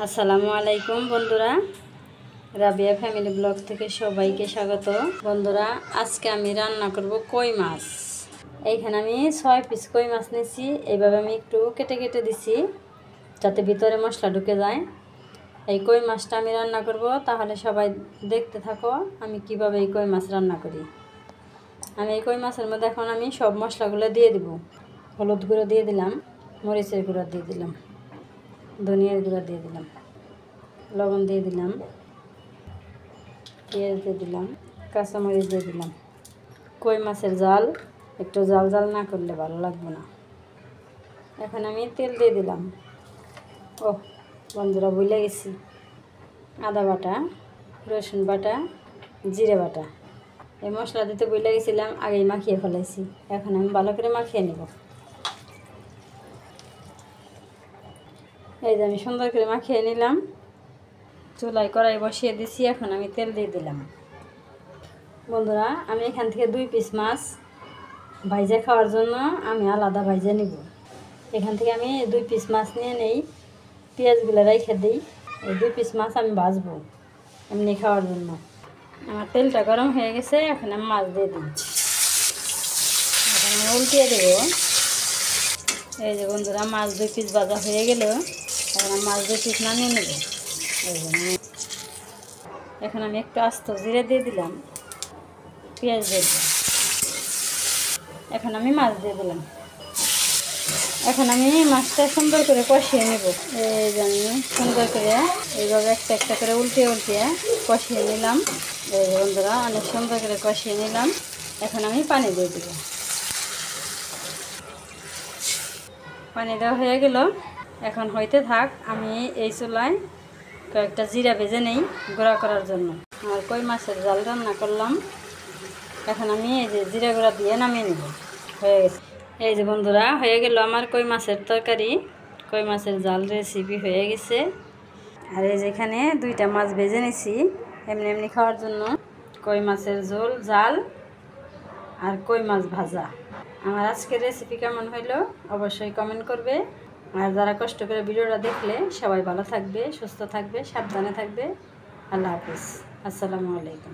আসসালামু আলাইকুম বন্ধুরা, রাবিয়া ফ্যামিলি ব্লগ থেকে সবাইকে স্বাগত। বন্ধুরা, আজকে আমি রান্না করব কই মাছ। এইখানে আমি 6 পিস কই মাছ নিয়েছি। এইভাবে আমি একটু কেটে কেটে দিছি যাতে ভিতরে মশলা ঢুকে যায়। এই কই মাছটা আমি রান্না করব, তাহলে সবাই দেখতে থাকো আমি কিভাবে এই কই মাছ রান্না করি। আমি এই কই মাছের মধ্যে এখন আমি সব মশলাগুলো দিয়ে দিব। হলুদ গুঁড়ো দিয়ে দিলাম, মরিচের গুঁড়ো দিয়ে দিলাম, ধনিয়ার গুঁড়া দিয়ে দিলাম, লবণ দিয়ে দিলাম, পেঁয়াজ দিয়ে দিলাম, কাঁচামরিচ দিয়ে দিলাম। কই মাছের জাল একটু জাল জাল না করলে ভালো লাগবে না। এখন আমি তেল দিয়ে দিলাম। ও বন্ধুরা, ভুলে গেছি, আদা বাটা, রসুন বাটা, জিরে বাটা। এই মশলা দিতে ভুলে গেছিলাম, আগেই মাখিয়ে ফেলাইছি। এখন আমি ভালো করে মাখিয়ে নেব। এই যে আমি সুন্দর করে মাখিয়ে নিলাম। চুলায় কড়াই বসিয়ে দিছি। এখন আমি তেল দিয়ে দিলাম। বন্ধুরা, আমি এখান থেকে 2 পিস মাছ ভাইজা খাওয়ার জন্য আমি আলাদা ভাইজা নিব। এখান থেকে আমি 2 পিস মাছ নিয়ে নেই, পেঁয়াজগুলো রেখে দিই। এই 2 পিস মাছ আমি ভাজবো এমনি খাওয়ার জন্য। আমার তেলটা গরম হয়ে গেছে, এখন আমি মাছ দিয়ে দিই। এখন আমি উল্টিয়ে দেবো। এই যে বন্ধুরা, মাছ 2 পিস ভাজা হয়ে গেল। এখন আমি মাছ 2 পিস নামিয়ে নেব। এখন আমি একটু আস্ত জিরে দিয়ে দিলাম, পেঁয়াজ দিয়ে দিলাম। এখন আমি মাছ দিয়ে দিলাম। এখন আমি মাছটা সুন্দর করে কষিয়ে নেব। এই যে আমি সুন্দর করে এইভাবে একটা একটা করে উল্টিয়ে উল্টিয়ে কষিয়ে নিলাম। এই যে বন্ধুরা, অনেক সুন্দর করে কষিয়ে নিলাম। এখন আমি পানি দিয়ে দেব। পানি দেওয়া হয়ে গেল। এখন হইতে থাক। আমি এই চুলায় কয়েকটা জিরা ভেজে নেই গুঁড়া করার জন্য। আমার কই মাছের জাল রান্না করলাম। এখন আমি এই যে জিরা গুঁড়া দিয়ে নামিয়ে নেব। হয়ে গেছে। এই যে বন্ধুরা, হয়ে গেল আমার কই মাছের তরকারি। কই মাছের জাল রেসিপি হয়ে গেছে। আর এই যেখানে 2টা মাছ ভেজে নিছি এমনি এমনি খাওয়ার জন্য। কই মাছের ঝোল, জাল আর কই মাছ ভাজা। আমার আজকের রেসিপি কেমন হইলো অবশ্যই কমেন্ট করবে। আর যারা কষ্ট করে ভিডিওটা দেখলে সবাই ভালো থাকবে, সুস্থ থাকবে, সাবধানে থাকবে। আল্লাহ হাফিজ। আসসালামু আলাইকুম।